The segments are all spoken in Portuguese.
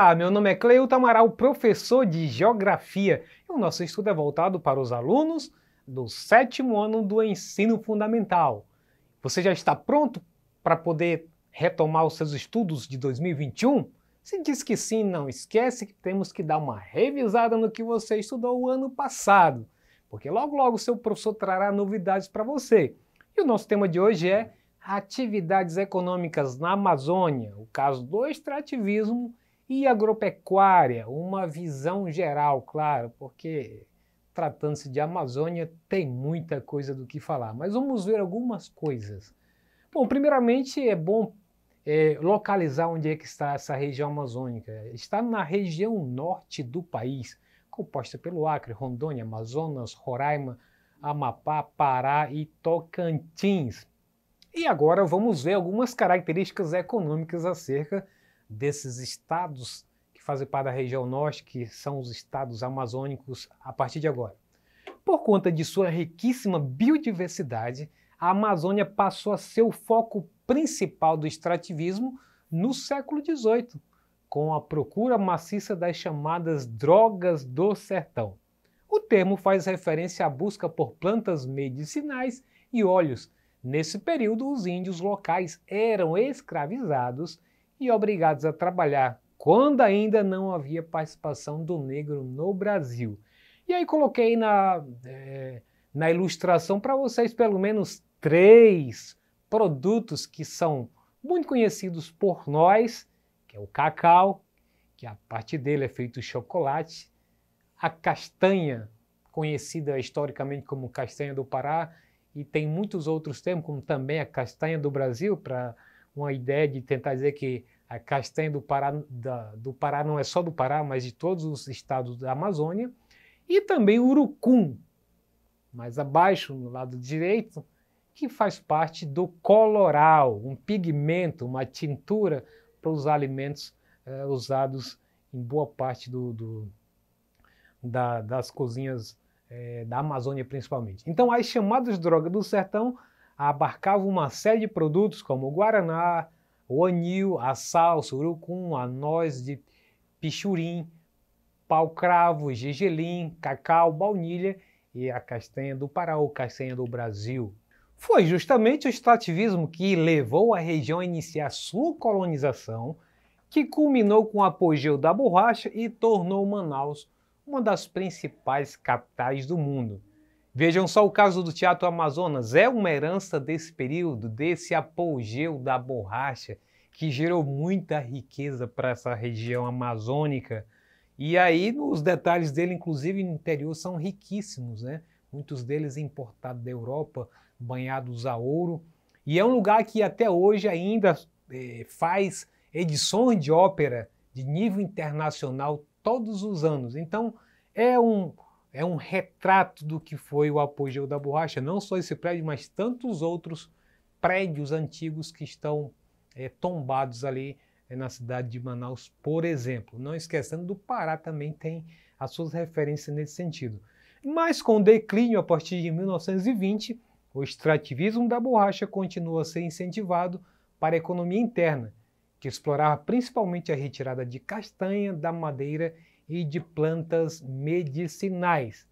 Olá, meu nome é Cleilton Amaral, professor de Geografia, e o nosso estudo é voltado para os alunos do 7º ano do ensino fundamental. Você já está pronto para poder retomar os seus estudos de 2021? Se diz que sim, não esquece que temos que dar uma revisada no que você estudou o ano passado, porque logo logo o seu professor trará novidades para você. E o nosso tema de hoje é atividades econômicas na Amazônia, o caso do extrativismo e agropecuária, uma visão geral, claro, porque tratando-se de Amazônia tem muita coisa do que falar, mas vamos ver algumas coisas. Bom, primeiramente é bom localizar onde é que está essa região amazônica. Está na região norte do país, composta pelo Acre, Rondônia, Amazonas, Roraima, Amapá, Pará e Tocantins. E agora vamos ver algumas características econômicas acerca desses estados que fazem parte da região norte, que são os estados amazônicos a partir de agora. Por conta de sua riquíssima biodiversidade, a Amazônia passou a ser o foco principal do extrativismo no século XVIII, com a procura maciça das chamadas drogas do sertão. O termo faz referência à busca por plantas medicinais e óleos. Nesse período, os índios locais eram escravizados e obrigados a trabalhar, quando ainda não havia participação do negro no Brasil. E aí coloquei na ilustração para vocês pelo menos 3 produtos que são muito conhecidos por nós, que é o cacau, que a partir dele é feito o chocolate, a castanha, conhecida historicamente como castanha do Pará, e tem muitos outros termos, como também a castanha do Brasil, para uma ideia de tentar dizer que a castanha do Pará não é só do Pará, mas de todos os estados da Amazônia, e também o urucum, mais abaixo, no lado direito, que faz parte do coloral, um pigmento, uma tintura para os alimentos usados em boa parte das cozinhas da Amazônia principalmente. Então as chamadas drogas do sertão abarcavam uma série de produtos como o guaraná, o anil, a salsa, o urucum, a noz de pichurim, pau-cravo, gergelim, cacau, baunilha e a castanha do Pará ou castanha do Brasil. Foi justamente o extrativismo que levou a região a iniciar sua colonização, que culminou com o apogeu da borracha e tornou Manaus uma das principais capitais do mundo. Vejam só o caso do Teatro Amazonas, é uma herança desse período, desse apogeu da borracha, que gerou muita riqueza para essa região amazônica. E aí os detalhes dele, inclusive no interior, são riquíssimos, né? Muitos deles importados da Europa, banhados a ouro. E é um lugar que até hoje ainda faz edições de ópera de nível internacional todos os anos. Então é um retrato do que foi o apogeu da borracha, não só esse prédio, mas tantos outros prédios antigos que estão tombados ali na cidade de Manaus, por exemplo. Não esquecendo do Pará, também tem as suas referências nesse sentido. Mas com o declínio a partir de 1920, o extrativismo da borracha continua a ser incentivado para a economia interna, que explorava principalmente a retirada de castanha, da madeira e de plantas medicinais.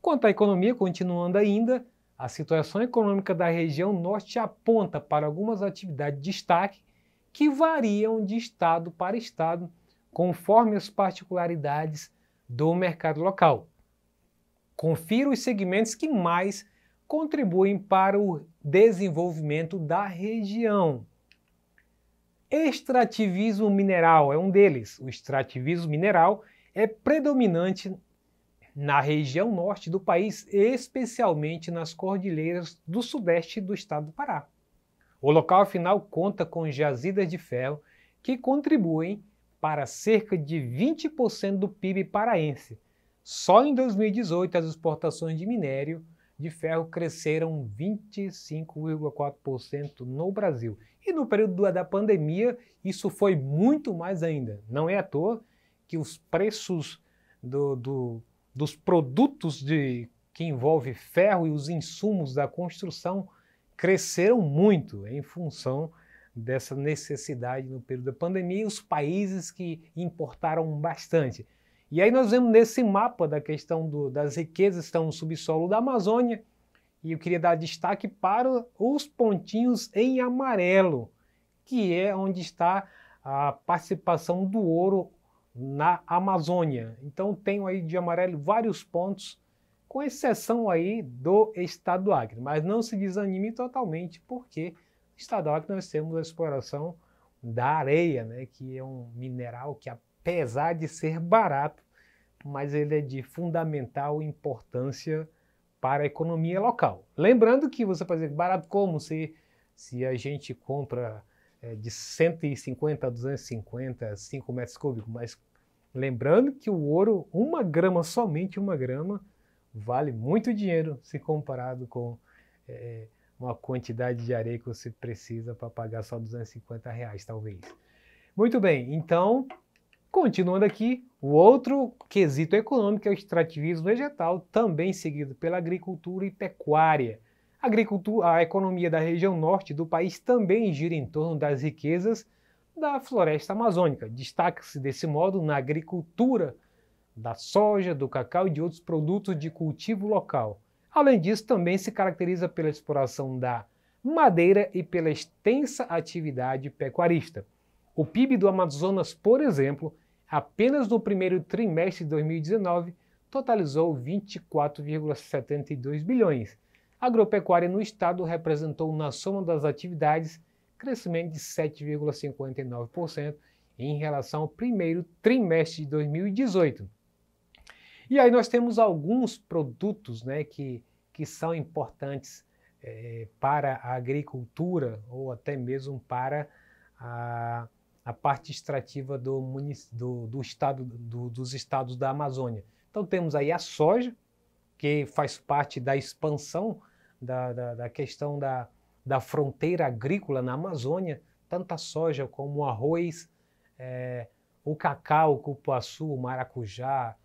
Quanto à economia, continuando ainda, a situação econômica da região norte aponta para algumas atividades de destaque que variam de estado para estado, conforme as particularidades do mercado local. Confira os segmentos que mais contribuem para o desenvolvimento da região. Extrativismo mineral é um deles. O extrativismo mineral é predominante na região norte do país, especialmente nas cordilheiras do sudeste do estado do Pará. O local, afinal, conta com jazidas de ferro que contribuem para cerca de 20% do PIB paraense. Só em 2018, as exportações de minério de ferro cresceram 25,4% no Brasil. E no período da pandemia, isso foi muito mais ainda. Não é à toa que os preços dos produtos que envolvem ferro e os insumos da construção cresceram muito em função dessa necessidade no período da pandemia e os países que importaram bastante. E aí nós vemos nesse mapa da questão das riquezas que estão no subsolo da Amazônia, e eu queria dar destaque para os pontinhos em amarelo, que é onde está a participação do ouro na Amazônia. Então tenho aí de amarelo vários pontos, com exceção aí do estado do Acre, mas não se desanime totalmente, porque no estado do Acre nós temos a exploração da areia, né, que é um mineral que, apesar de ser barato, mas ele é de fundamental importância para a economia local. Lembrando que você pode dizer, barato como? Se a gente compra de 150 a 250, 5 metros cúbicos, mas lembrando que o ouro, 1 grama, somente 1 grama, vale muito dinheiro se comparado com uma quantidade de areia que você precisa para pagar só R$250, talvez. Muito bem, então, continuando aqui, o outro quesito econômico é o extrativismo vegetal, também seguido pela agricultura e pecuária. A economia da região norte do país também gira em torno das riquezas da floresta amazônica. Destaca-se desse modo na agricultura da soja, do cacau e de outros produtos de cultivo local. Além disso, também se caracteriza pela exploração da madeira e pela extensa atividade pecuarista. O PIB do Amazonas, por exemplo, apenas no primeiro trimestre de 2019, totalizou 24,72 bilhões. A agropecuária no estado representou, na soma das atividades, crescimento de 7,59% em relação ao primeiro trimestre de 2018. E aí nós temos alguns produtos, né, que são importantes para a agricultura ou até mesmo para a parte extrativa dos estados da Amazônia. Então temos aí a soja, que faz parte da expansão da questão da fronteira agrícola na Amazônia, tanto a soja como o arroz, o cacau, o cupuaçu, o maracujá,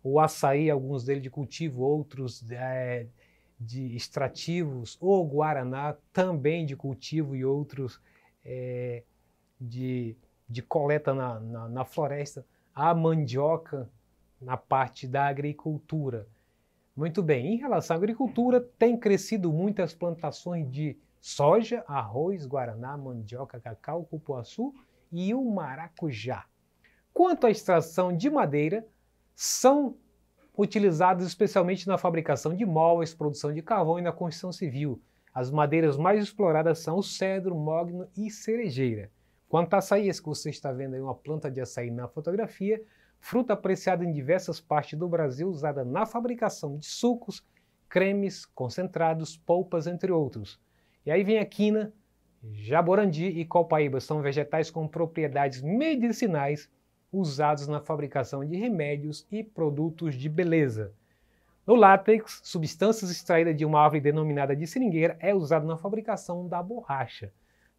o açaí, alguns deles de cultivo, outros de extrativos, o guaraná também de cultivo e outros de coleta na floresta, a mandioca na parte da agricultura. Muito bem, em relação à agricultura, tem crescido muitas plantações de soja, arroz, guaraná, mandioca, cacau, cupuaçu e o maracujá. Quanto à extração de madeira, são utilizados especialmente na fabricação de móveis, produção de carvão e na construção civil. As madeiras mais exploradas são o cedro, mogno e cerejeira. Quanto a açaí, esse que você está vendo aí, uma planta de açaí na fotografia, fruta apreciada em diversas partes do Brasil, usada na fabricação de sucos, cremes, concentrados, polpas, entre outros. E aí vem a quina, jaborandi e copaíba, são vegetais com propriedades medicinais usados na fabricação de remédios e produtos de beleza. No látex, substâncias extraídas de uma árvore denominada de seringueira é usado na fabricação da borracha.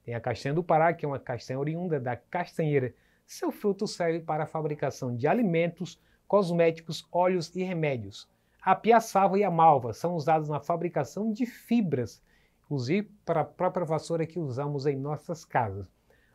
Tem a castanha do Pará, que é uma castanha oriunda da castanheira. Seu fruto serve para a fabricação de alimentos, cosméticos, óleos e remédios. A piaçava e a malva são usados na fabricação de fibras, inclusive para a própria vassoura que usamos em nossas casas.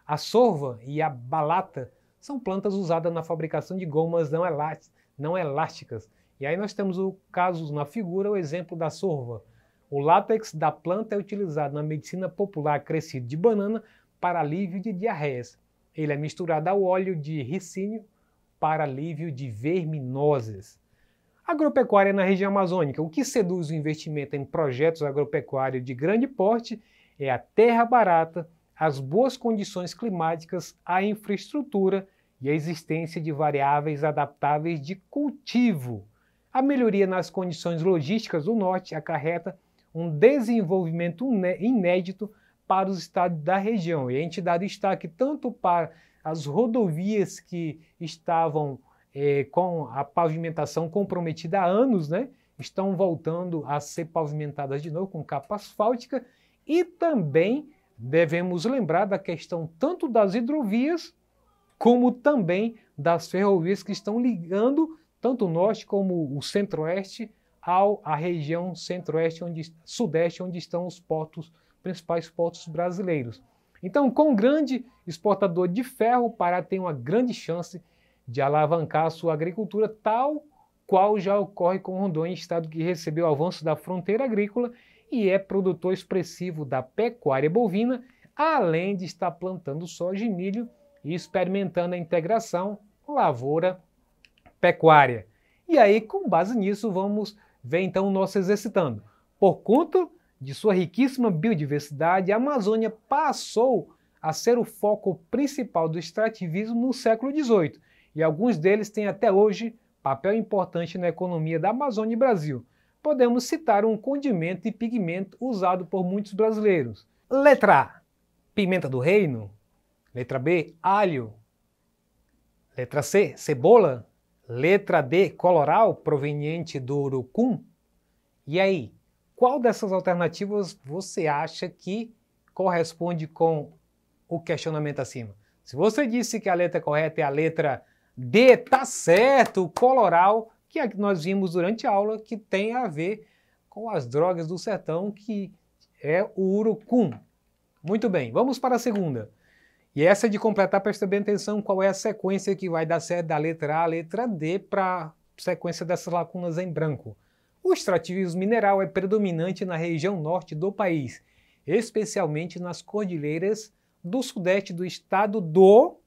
A sorva e a balata são plantas usadas na fabricação de gomas não elásticas. E aí nós temos o caso na figura, o exemplo da sorva. O látex da planta é utilizado na medicina popular crescido de banana para alívio de diarreias. Ele é misturado ao óleo de ricínio para alívio de verminoses. Agropecuária na região amazônica. O que seduz o investimento em projetos agropecuários de grande porte é a terra barata, as boas condições climáticas, a infraestrutura e a existência de variáveis adaptáveis de cultivo. A melhoria nas condições logísticas do norte acarreta um desenvolvimento inédito para os estados da região. E a gente dá destaque tanto para as rodovias que estavam com a pavimentação comprometida há anos, né? Estão voltando a ser pavimentadas de novo com capa asfáltica, e também devemos lembrar da questão tanto das hidrovias como também das ferrovias que estão ligando tanto o norte como o centro-oeste à região centro-oeste, sudeste, onde estão os principais portos brasileiros. Então, com grande exportador de ferro, o Pará tem uma grande chance de alavancar a sua agricultura, tal qual já ocorre com Rondônia, estado que recebeu o avanço da fronteira agrícola e é produtor expressivo da pecuária bovina, além de estar plantando soja e milho e experimentando a integração lavoura-pecuária. E aí, com base nisso, vamos ver então o nosso exercitando. Por conta de sua riquíssima biodiversidade, a Amazônia passou a ser o foco principal do extrativismo no século XVIII, e alguns deles têm até hoje papel importante na economia da Amazônia e Brasil. Podemos citar um condimento e pigmento usado por muitos brasileiros. Letra A, pimenta do reino. Letra B, alho. Letra C, cebola. Letra D, coloral, proveniente do urucum. E aí, qual dessas alternativas você acha que corresponde com o questionamento acima? Se você disse que a letra correta é a letra D, tá certo, coloral, que é a que nós vimos durante a aula, que tem a ver com as drogas do sertão, que é o urucum. Muito bem, vamos para a segunda. E essa de completar, presta bem atenção qual é a sequência que vai dar certo da letra A à letra D para a sequência dessas lacunas em branco. O extrativismo mineral é predominante na região norte do país, especialmente nas cordilheiras do sudeste do estado do...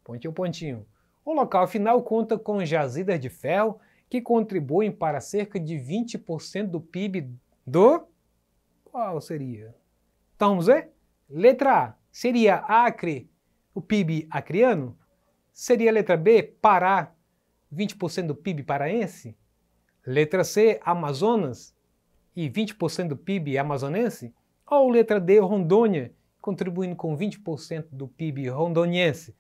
Pontinho. O local afinal conta com jazidas de ferro que contribuem para cerca de 20% do PIB do... Qual seria? Então vamos ver? Letra A seria Acre, o PIB acreano? Seria a letra B, Pará, 20% do PIB paraense? Letra C, Amazonas, e 20% do PIB amazonense? Ou letra D, Rondônia, contribuindo com 20% do PIB rondoniense?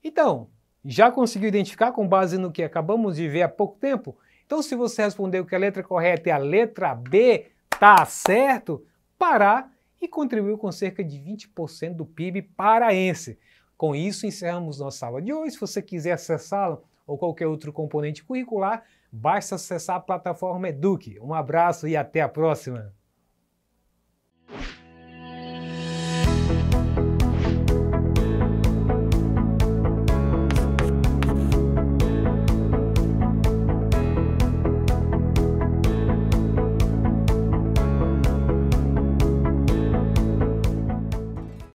Então, já conseguiu identificar com base no que acabamos de ver há pouco tempo? Então, se você respondeu que a letra correta é a letra B, tá certo, Pará, e contribuiu com cerca de 20% do PIB paraense. Com isso, encerramos nossa aula de hoje. Se você quiser acessá-la ou qualquer outro componente curricular, basta acessar a plataforma Eduque. Um abraço e até a próxima!